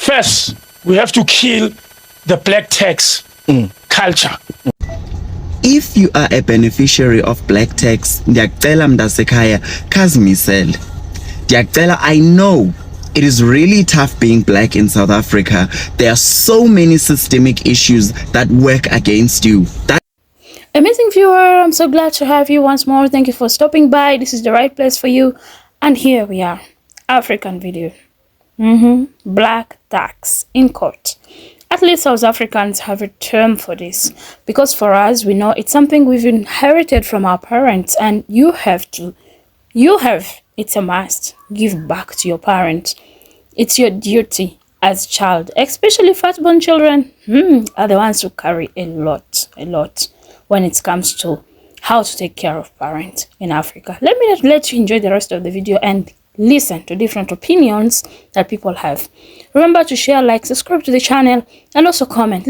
First, we have to kill the black tax culture. If you are a beneficiary of black tax, ndiyacela mntasekhaya khazimisele. Ndiyacela, I know it is really tough being black in South Africa. There are so many systemic issues that work against you. Amazing viewer, I'm so glad to have you once more. Thank you for stopping by. This is the right place for you. And here we are, African video. Black tax in court. At least South Africans have a term for this, because for us, we know it's something we've inherited from our parents, and it's a must, give back to your parents. It's your duty as a child, especially firstborn children are the ones who carry a lot when it comes to how to take care of parents in Africa. Let me let you enjoy the rest of the video and listen to different opinions that people have. Remember to share, like, subscribe to the channel, and also comment.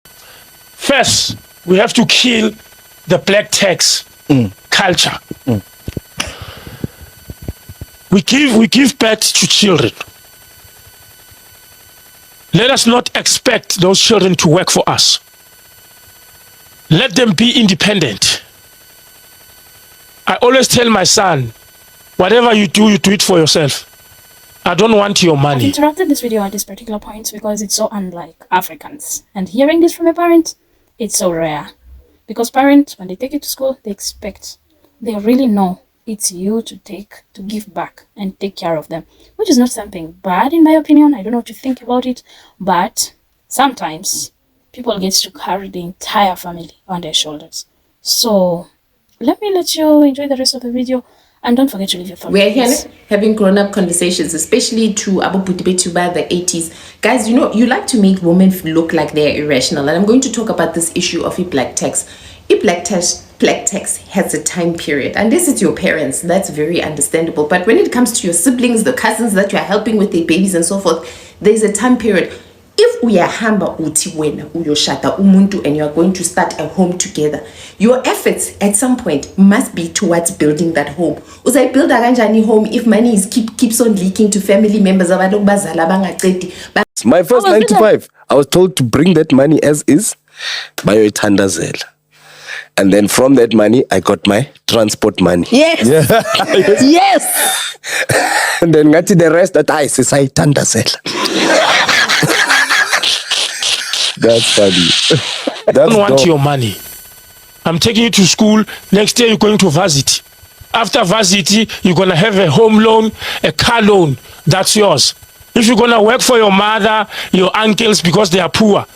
First, we have to kill the black tax culture. We give birth to children. Let us not expect those children to work for us. Let them be independent. I always tell my son, whatever you do it for yourself. I don't want your money. I've interrupted this video at this particular point because it's so unlike Africans. And hearing this from a parent, it's so rare. Because parents, when they take you to school, they really know it's you to give back and take care of them. Which is not something bad in my opinion. I don't know what you think about it. But sometimes people get to carry the entire family on their shoulders. So let me let you enjoy the rest of the video. And don't forget to leave your thoughts. We're here having grown-up conversations, especially to Abu Budibetu by the 80s. Guys, you know, you like to make women look like they're irrational. And I'm going to talk about this issue of black tax. Black tax has a time period. And this is your parents. That's very understandable. But when it comes to your siblings, the cousins that you are helping with their babies and so forth, there's a time period. If we are hamba uti wena uyoshada umuntu and you are going to start a home together, your efforts at some point must be towards building that home. Uzay build a kanjani home if money keeps on leaking to family members? My first 9 to 5, I was told to bring that money as is by your Tandazel. And then from that money, I got my transport money. Yes. Yeah. Yes. And then got the rest that I say Tandazel. That's funny. I don't want your money. I'm taking you to school. Next year, you're going to varsity. After varsity, you're going to have a home loan, a car loan. That's yours. If you're going to work for your mother, your uncles, because they are poor,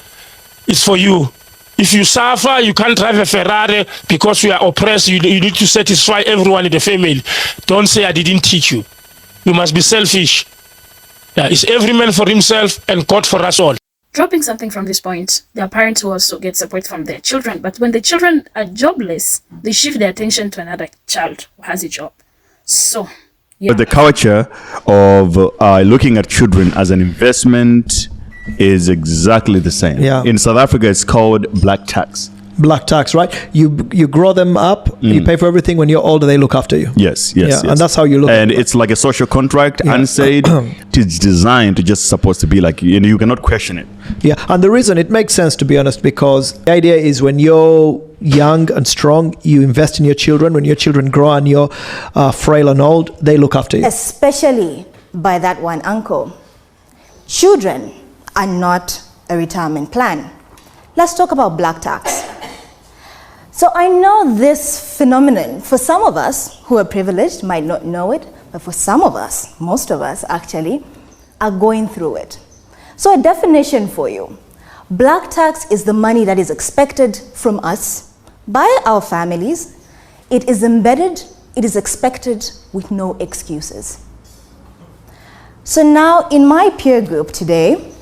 it's for you. If you suffer, you can't drive a Ferrari because you are oppressed. You need to satisfy everyone in the family. Don't say I didn't teach you. You must be selfish. Yeah, it's every man for himself and God for us all. Dropping something from this point, there are parents who also get support from their children, but when the children are jobless, they shift their attention to another child who has a job. So, yeah. But the culture of looking at children as an investment is exactly the same. Yeah. In South Africa, it's called black tax. Black tax, right? You grow them up, you pay for everything. When you're older, they look after you. Yes. And that's how you look. And it's like a social contract, unsaid. It's designed to just supposed to be like, you cannot question it. Yeah, and the reason it makes sense, to be honest, because the idea is when you're young and strong, you invest in your children. When your children grow and you're frail and old, they look after you. Especially by that one uncle. Children are not a retirement plan. Let's talk about black tax. So I know this phenomenon, for some of us who are privileged might not know it, but for some of us, most of us actually, are going through it. So a definition for you. Black tax is the money that is expected from us by our families. It is embedded, it is expected with no excuses. So now in my peer group today,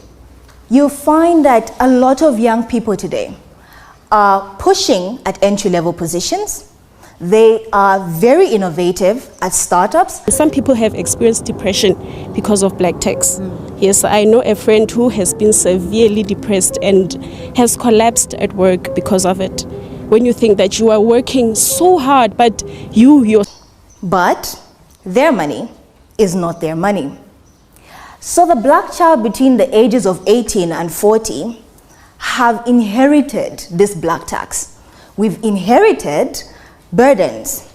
you'll find that a lot of young people today are pushing at entry-level positions. They are very innovative at startups. Some people have experienced depression because of black tax. Yes, I know a friend who has been severely depressed and has collapsed at work because of it. When you think that you are working so hard, but you're... But their money is not their money. So the black child between the ages of 18 and 40 have inherited this black tax. We've inherited burdens.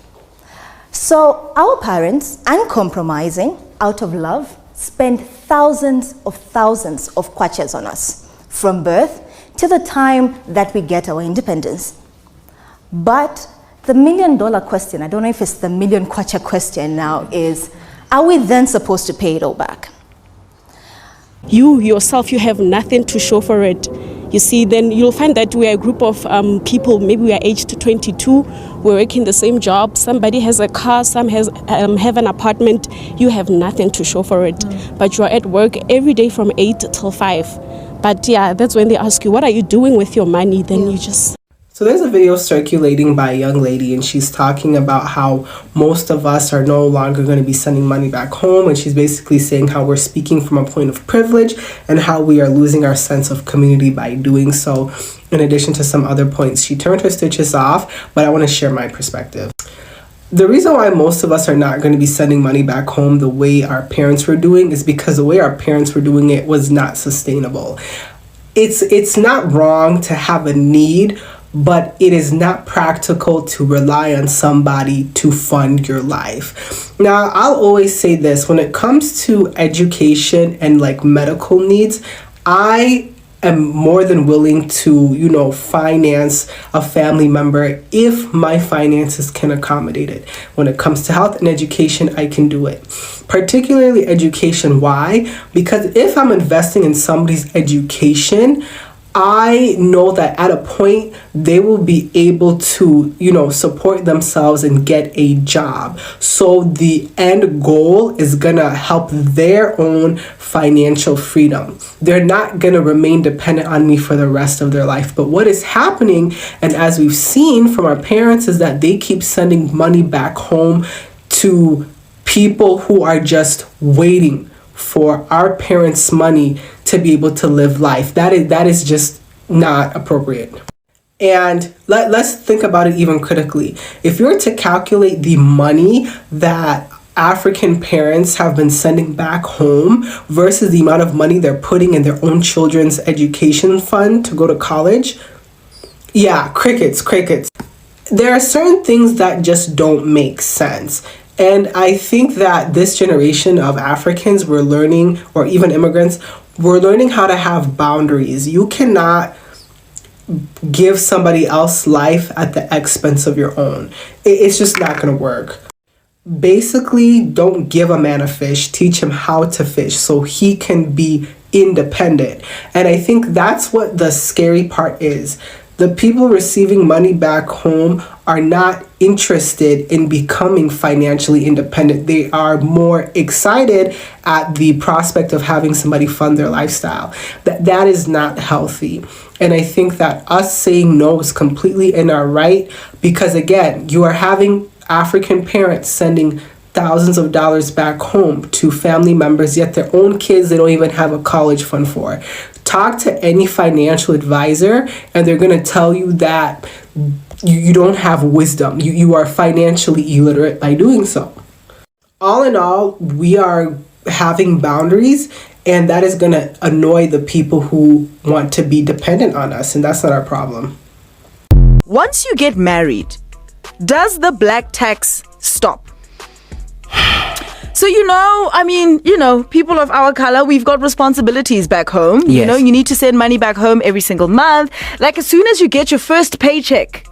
So our parents, uncompromising, out of love, spend thousands of kwachas on us from birth to the time that we get our independence. But the million-dollar question, I don't know if it's the million kwacha question now, is, are we then supposed to pay it all back? You yourself, you have nothing to show for it. You see, then you'll find that we are a group of people, maybe we are aged 22, we're working the same job, somebody has a car, some has have an apartment, you have nothing to show for it. But you're at work every day from 8 till 5. But yeah, that's when they ask you, what are you doing with your money? Then you just... So there's a video circulating by a young lady, and she's talking about how most of us are no longer going to be sending money back home, and she's basically saying how we're speaking from a point of privilege and how we are losing our sense of community by doing so, in addition to some other points. She turned her stitches off, but I want to share my perspective. The reason why most of us are not going to be sending money back home the way our parents were doing is because the way our parents were doing it was not sustainable. It's not wrong to have a need, but it is not practical to rely on somebody to fund your life. Now, I'll always say this, when it comes to education and like medical needs, I am more than willing to, finance a family member if my finances can accommodate it. When it comes to health and education, I can do it. Particularly education. Why? Because if I'm investing in somebody's education, I know that at a point they will be able to, support themselves and get a job. So the end goal is gonna help their own financial freedom. They're not gonna remain dependent on me for the rest of their life. But what is happening, and as we've seen from our parents, is that they keep sending money back home to people who are just waiting for our parents' money to be able to live life. That is just not appropriate. And let's think about it even critically. If you were to calculate the money that African parents have been sending back home versus the amount of money they're putting in their own children's education fund to go to college, yeah, crickets. There are certain things that just don't make sense. And I think that this generation of Africans, we're learning, or even immigrants, we're learning how to have boundaries. You cannot give somebody else life at the expense of your own. It's just not going to work. Basically, don't give a man a fish, teach him how to fish so he can be independent. And I think that's what the scary part is. The people receiving money back home are not interested in becoming financially independent. They are more excited at the prospect of having somebody fund their lifestyle. That is not healthy. And I think that us saying no is completely in our right, because again, you are having African parents sending thousands of dollars back home to family members, yet their own kids they don't even have a college fund for. Talk to any financial advisor and they're going to tell you that you don't have wisdom. You are financially illiterate by doing so. All in all, we are having boundaries, and that is going to annoy the people who want to be dependent on us, and that's not our problem. Once you get married, does the black tax stop? So, people of our color, we've got responsibilities back home. Yes. You need to send money back home every single month. Like as soon as you get your first paycheck,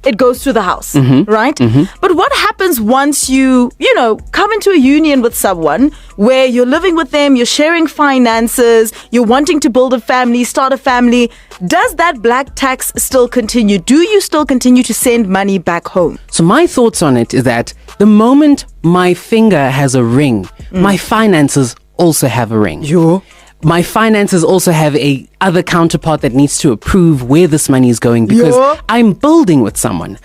it goes to the house, right? But what happens once you come into a union with someone where you're living with them, you're sharing finances, you're wanting to build a family, start a family? Does that black tax still continue? Do you still continue to send money back home? So my thoughts on it is that the moment my finger has a ring, my finances also have a ring. My finances also have a other counterpart that needs to approve where this money is going, because I'm building with someone.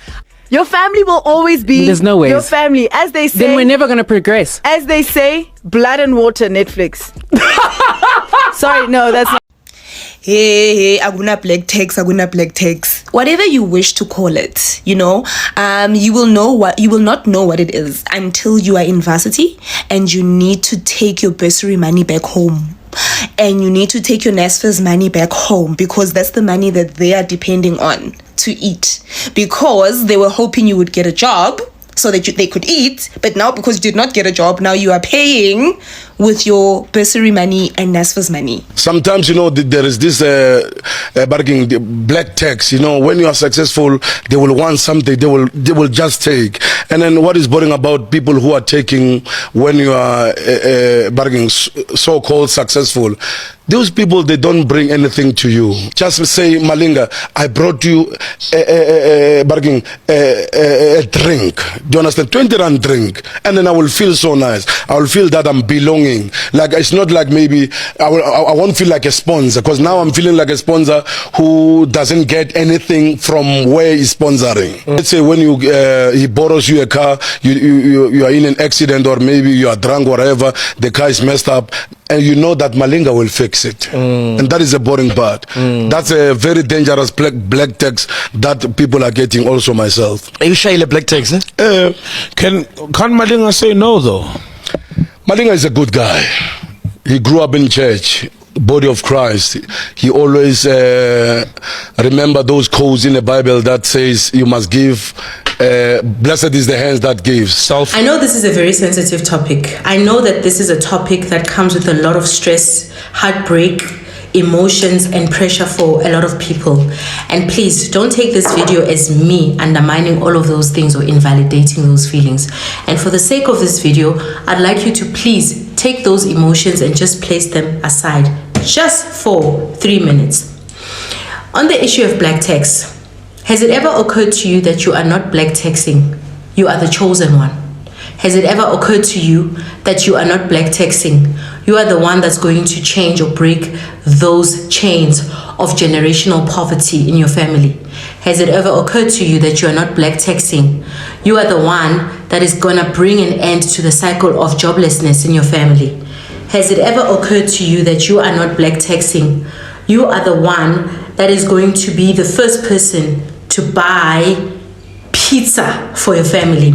Your family will always be There's no ways. your family. As they say, Then we're never going to progress. As they say, blood and water Netflix. Sorry, no, that's not. hey, aguna black tax, whatever you wish to call it, you will not know what it is until you are in varsity and you need to take your bursary money back home. And you need to take your NSFAS money back home because that's the money that they are depending on to eat. Because they were hoping you would get a job so that they could eat, but now because you did not get a job, now you are paying with your bursary money and NSFAS money. Sometimes, there is this bargaining, the black tax, when you are successful, they will want something, they will just take. And then what is boring about people who are taking when you are bargaining, so-called successful, those people, they don't bring anything to you. Just say, Malinga, I brought you a drink. Do you understand? 20 rand drink. And then I will feel so nice. I will feel that I'm belonging. Like, it's not like maybe, I won't feel like a sponsor, because now I'm feeling like a sponsor who doesn't get anything from where he's sponsoring. Let's say when he borrows you a car, you are in an accident, or maybe you are drunk, whatever, the car is messed up, and you know that Malinga will fix it. And that is a boring part. That's a very dangerous black tax that people are getting, also myself. Are you sure black tax? Can Malinga say no, though? Malinga is a good guy. He grew up in church, body of Christ. He always remember those codes in the Bible that says you must give. Blessed is the hands that gives. I know this is a very sensitive topic. I know that this is a topic that comes with a lot of stress, heartbreak, emotions, and pressure for a lot of people. And please don't take this video as me undermining all of those things or invalidating those feelings. And for the sake of this video, I'd like you to please take those emotions and just place them aside just for 3 minutes. On the issue of black tax, has it ever occurred to you that you are not black taxing? You are the chosen one. Has it ever occurred to you that you are not black taxing? You are the one that's going to change or break those chains of generational poverty in your family. Has it ever occurred to you that you are not black taxing? You are the one that is going to bring an end to the cycle of joblessness in your family. Has it ever occurred to you that you are not black taxing? You are the one that is going to be the first person to buy pizza for your family.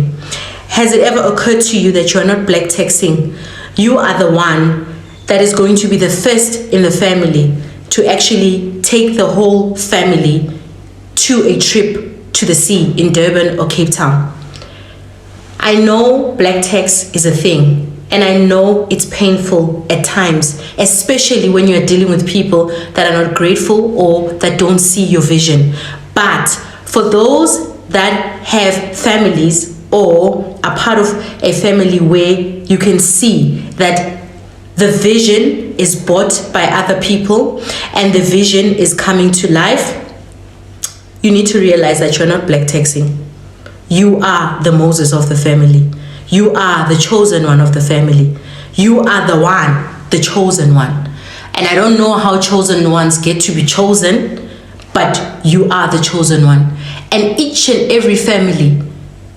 Has it ever occurred to you that you are not black taxing? You are the one that is going to be the first in the family to actually take the whole family to a trip to the sea in Durban or Cape Town. I know black tax is a thing, and I know it's painful at times, especially when you're dealing with people that are not grateful or that don't see your vision. But for those that have families or are part of a family where you can see that the vision is bought by other people and the vision is coming to life, you need to realize that you're not black taxing. You are the Moses of the family. You are the chosen one of the family. You are the one, the chosen one. And I don't know how chosen ones get to be chosen, but you are the chosen one. And each and every family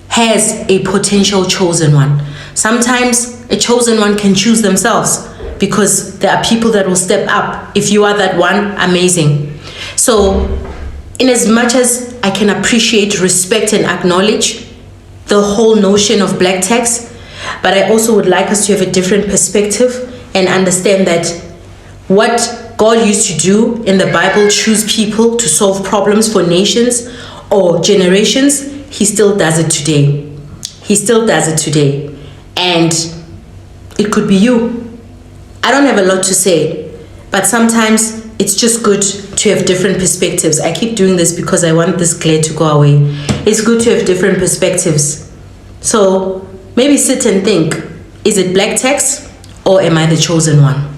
has a potential chosen one. Sometimes a chosen one can choose themselves because there are people that will step up. If you are that one, amazing. So in as much as I can appreciate, respect, and acknowledge the whole notion of black tax, but I also would like us to have a different perspective and understand that what God used to do in the Bible, choose people to solve problems for nations or generations, he still does it today. He still does it today. And it could be you. I don't have a lot to say, but sometimes it's just good to have different perspectives. I keep doing this because I want this glare to go away. It's good to have different perspectives. So maybe sit and think, is it black tax or am I the chosen one?